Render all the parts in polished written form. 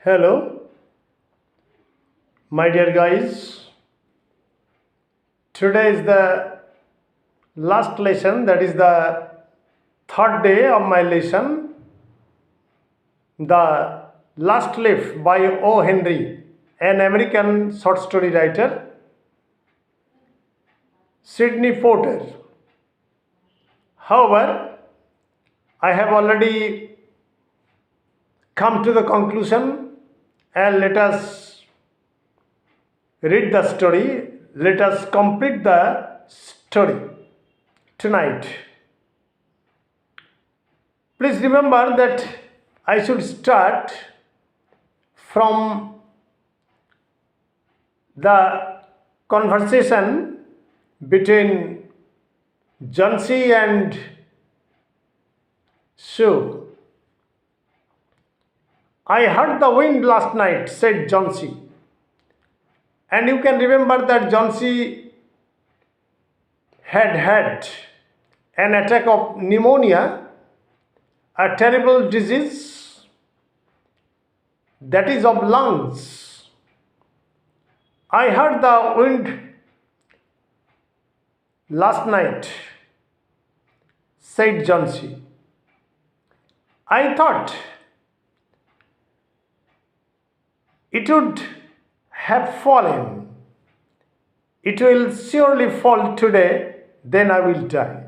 Hello, my dear guys. Today is the last lesson, that is the third day of my lesson. The Last Leaf by O. Henry, an American short story writer. Sidney Porter. However, I have already come to the conclusion, and let us read the story. Let us complete the story tonight. Please remember that I should start from the conversation between Johnsy and Sue. I heard the wind last night, said Johnsy. And you can remember that Johnsy had an attack of pneumonia, a terrible disease that is of lungs. I heard the wind last night, said Johnsy. I thought it would have fallen. It will surely fall today, then I will die.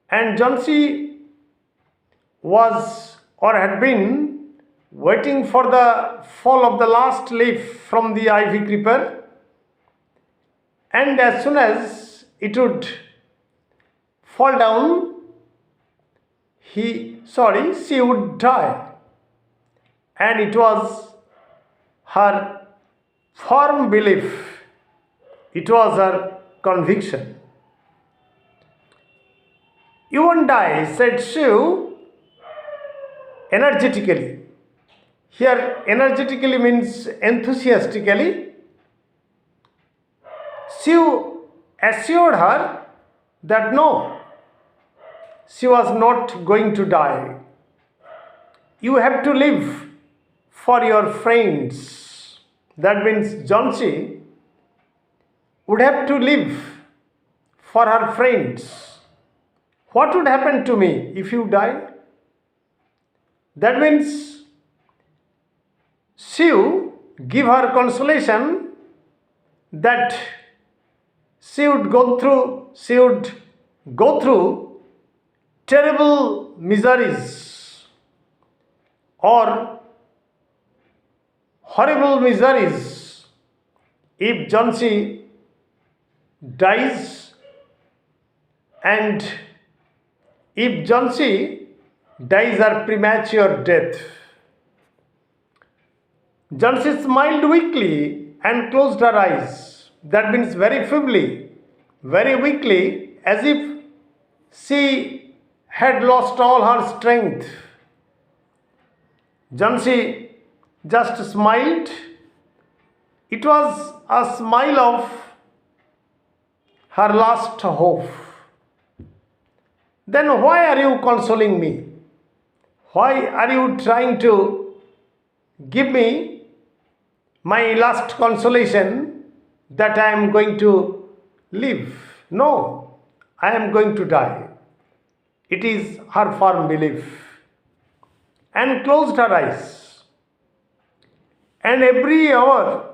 And Johnsy was or had been waiting for the fall of the last leaf from the ivy creeper, and as soon as it would fall down, she would die. And it was her firm belief, it was her conviction. You won't die, said Sue energetically. Here, energetically means enthusiastically. Sue assured her that no, she was not going to die. You have to live for your friends. That means Johnsy would have to live for her friends. What would happen to me if you die? That means Sue give her consolation that she would go through terrible miseries or horrible miseries if Johnsy dies, and if Johnsy dies a premature death. Johnsy smiled weakly and closed her eyes. That means very feebly, very weakly, as if she had lost all her strength. Johnsy just smiled. It was a smile of her last hope. Then why are you consoling me? Why are you trying to give me my last consolation that I am going to live? No, I am going to die. It is her firm belief. And closed her eyes. And every hour,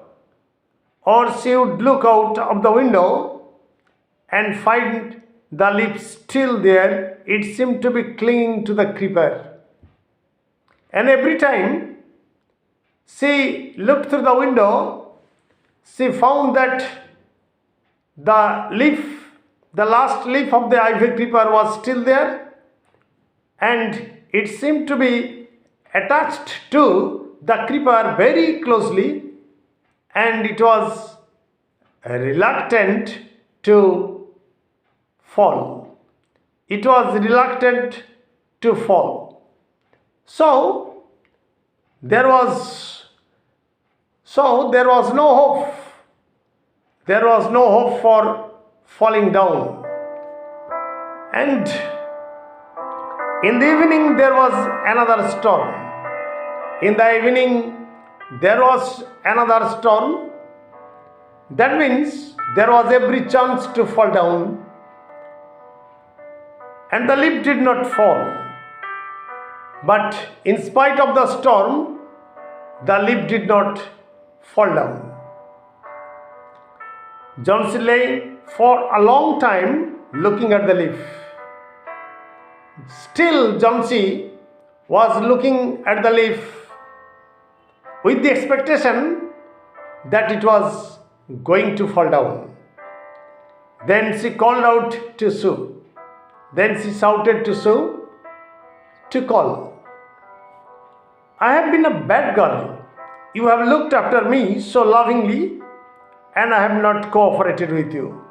or she would look out of the window and find the leaf still there. It seemed to be clinging to the creeper. And every time she looked through the window, she found that the last leaf of the ivy creeper was still there, and it seemed to be attached to the creeper very closely, and it was reluctant to fall. It was reluctant to fall. So there was no hope. There was no hope for falling down. And in the evening there was another storm. In the evening, there was another storm. That means there was every chance to fall down, and the leaf did not fall. But in spite of the storm, the leaf did not fall down. Johnsy lay for a long time looking at the leaf. Still, Johnsy was looking at the leaf with the expectation that it was going to fall down. Then she called out to Sue. Then she shouted to Sue to call. I have been a bad girl. You have looked after me so lovingly, and I have not cooperated with you.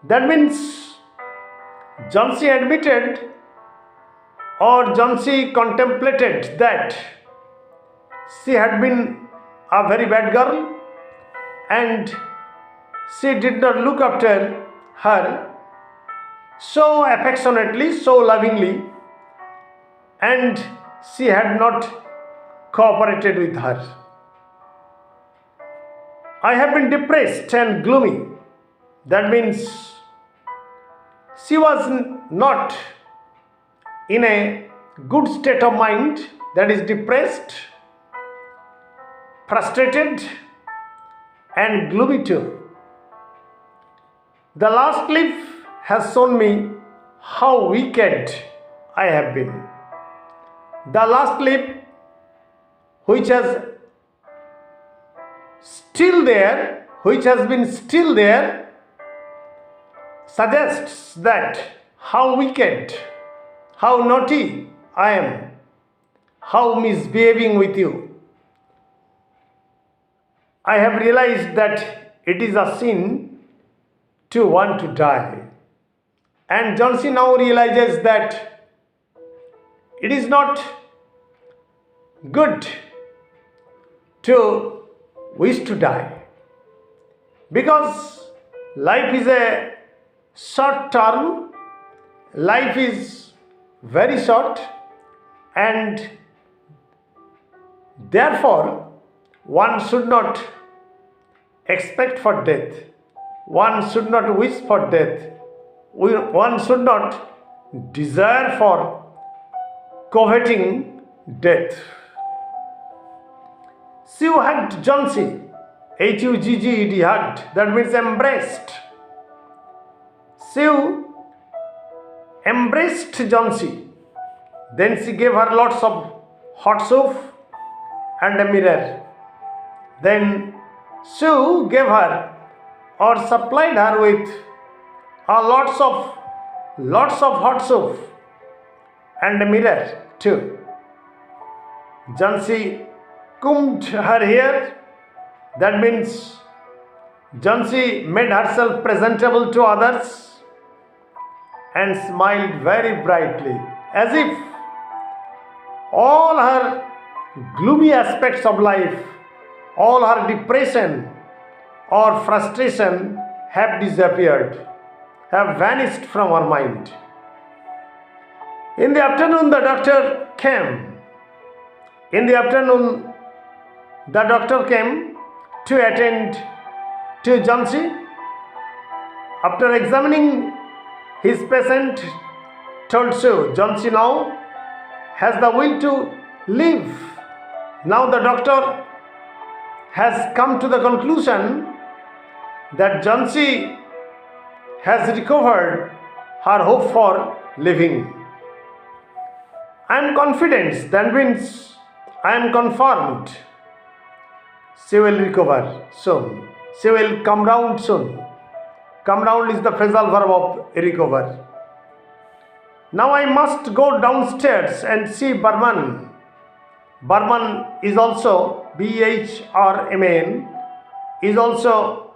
That means Johnsy admitted, or Johnsy contemplated that she had been a very bad girl and she did not look after her so affectionately, so lovingly, and she had not cooperated with her. I have been depressed and gloomy. That means she was not in a good state of mind, that is depressed, frustrated, and gloomy too. The last leaf has shown me how wicked I have been. The last leaf, which has been still there, suggests that how wicked, how naughty I am, how misbehaving with you. I have realized that it is a sin to want to die. And Johnsy now realizes that it is not good to wish to die, because life is a short term, life is very short, and therefore one should not expect for death, one should not wish for death, one should not desire for coveting death. She hugged Johnsy, Hugged, hugged, that means embraced. She embraced Johnsy. Then she gave her lots of hot soup and a mirror. Then Sue gave her or supplied her with lots of hot soup and a mirror too. Johnsy combed her hair. That means Johnsy made herself presentable to others and smiled very brightly, as if all her gloomy aspects of life, all her depression or frustration have disappeared, have vanished from her mind. In the afternoon, the doctor came. To attend to Johnsy. After examining his patient, told Sue, Johnsy now has the will to live. Now the doctor has come to the conclusion that Johnsy has recovered her hope for living. I am confident, that means I am confirmed. She will recover soon. She will come round soon. Come round is the phrasal verb of recover. Now I must go downstairs and see Barman. Barman is also Bhrman, is also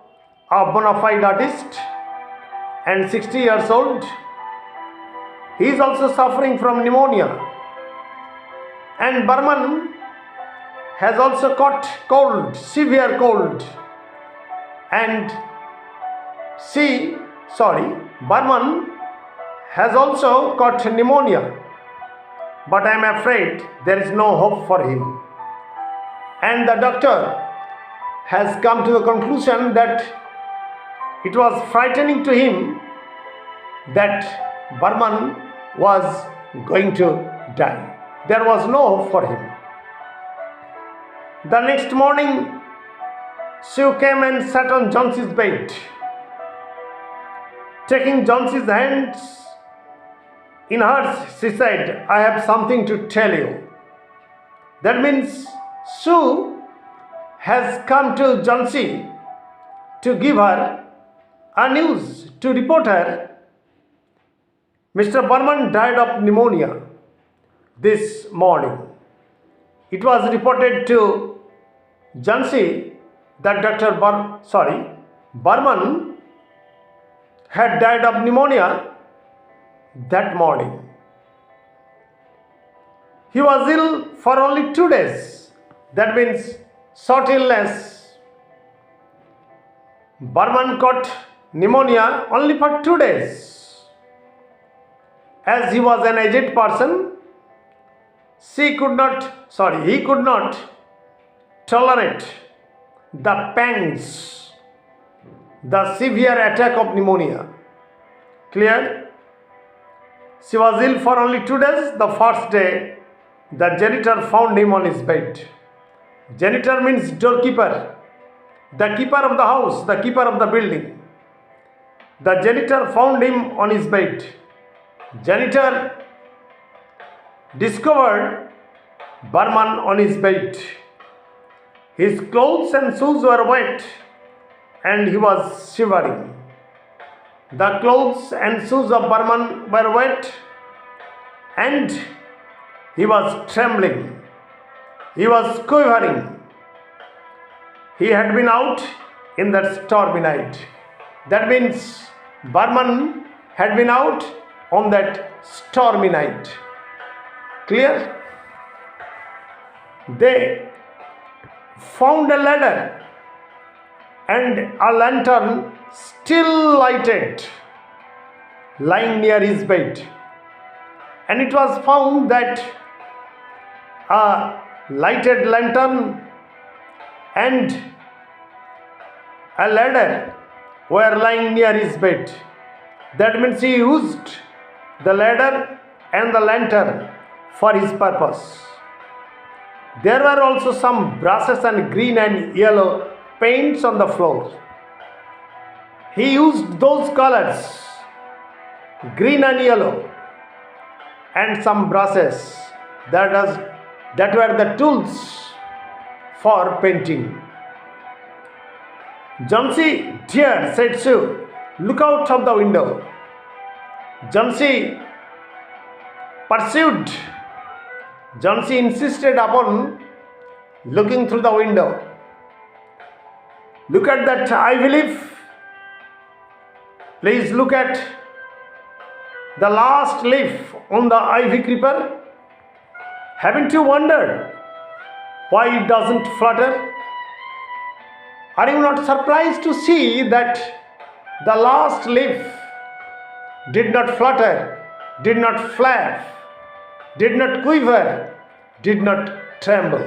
a bona fide artist and 60 years old. He is also suffering from pneumonia. And Barman has also caught cold, severe cold. And Barman has also caught pneumonia. but I am afraid there is no hope for him. And the doctor has come to the conclusion that it was frightening to him that Burman was going to die. There was no hope for him. The next morning, Sue came and sat on Johnson's bed. Taking Johnson's hands in hers, she said, I have something to tell you. That means Sue has come to Johnson to give her a news, to report her. Mr. Burman died of pneumonia this morning. It was reported to Johnson that Burman had died of pneumonia that morning. He was ill for only 2 days. That means short illness. Burman caught pneumonia only for 2 days. As he was an aged person, he could not tolerate the pangs, the severe attack of pneumonia. Clear? She was ill for only 2 days. The first day, the janitor found him on his bed. Janitor means doorkeeper, the keeper of the house, the keeper of the building. The janitor found him on his bed. Janitor discovered Burman on his bed. His clothes and shoes were wet and he was shivering. The clothes and shoes of Burman were wet and he was trembling. He was quivering. He had been out in that stormy night. That means Burman had been out on that stormy night. Clear? They found a ladder and a lantern still lighted lying near his bed. And it was found that a lighted lantern and a ladder were lying near his bed. That means he used the ladder and the lantern for his purpose. There were also some brushes and green and yellow paints on the floor. He used those colors, green and yellow, and some brushes that were the tools for painting. Johnson, dear, said Sue, look out of the window. Johnson pursued. Johnson insisted upon looking through the window. Look at that ivy leaf. Please look at the last leaf on the ivy creeper. Haven't you wondered why it doesn't flutter? Are you not surprised to see that the last leaf did not flutter, did not flap, did not quiver, did not tremble?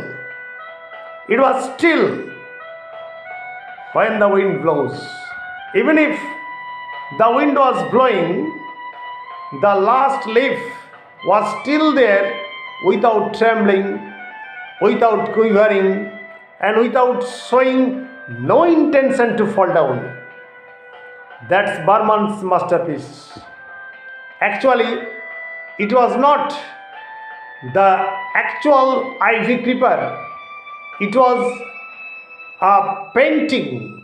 It was still when the wind blows. Even if the wind was blowing, the last leaf was still there without trembling, without quivering, and without showing no intention to fall down. That's Burman's masterpiece. Actually, it was not the actual ivy creeper. It was a painting,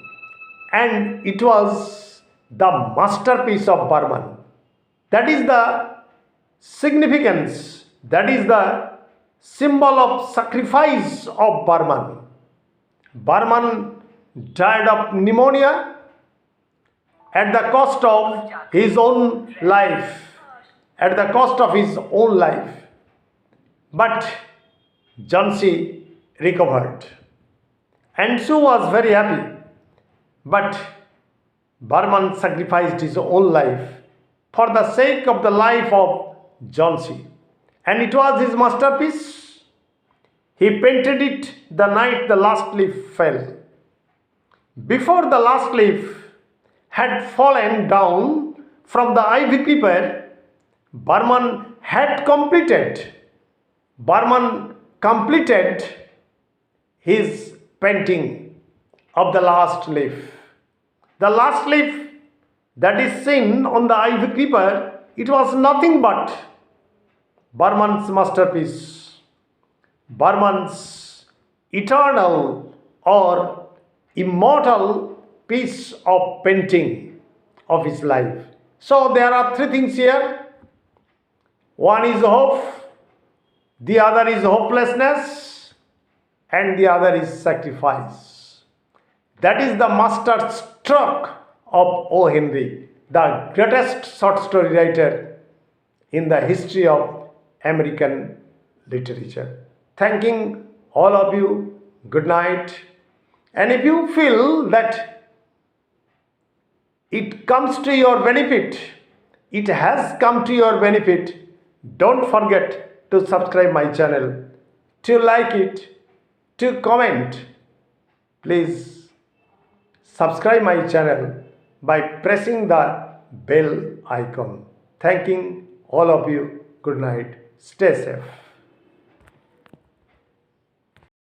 and it was the masterpiece of Burman. That is the significance, that is the symbol of sacrifice of Burman. Burman died of pneumonia at the cost of his own life. At the cost of his own life. But Johnson recovered. And Sue was very happy. But Burman sacrificed his own life for the sake of the life of Johnson. and it was his masterpiece. He painted it the night the last leaf fell. Before the last leaf had fallen down from the ivy creeper, Barman completed his painting of the last leaf. The last leaf that is seen on the ivy creeper, it was nothing but Barman's masterpiece, Barman's eternal or immortal piece of painting of his life. So there are three things here. One is hope, the other is hopelessness, and the other is sacrifice. That is the master stroke of O. Henry, the greatest short story writer in the history of American literature. Thanking all of you. Good night. And if you feel that it comes to your benefit, it has come to your benefit, don't forget to subscribe my channel, to like it, to comment. Please subscribe my channel by pressing the bell icon. Thanking all of you. Good night. Stay safe.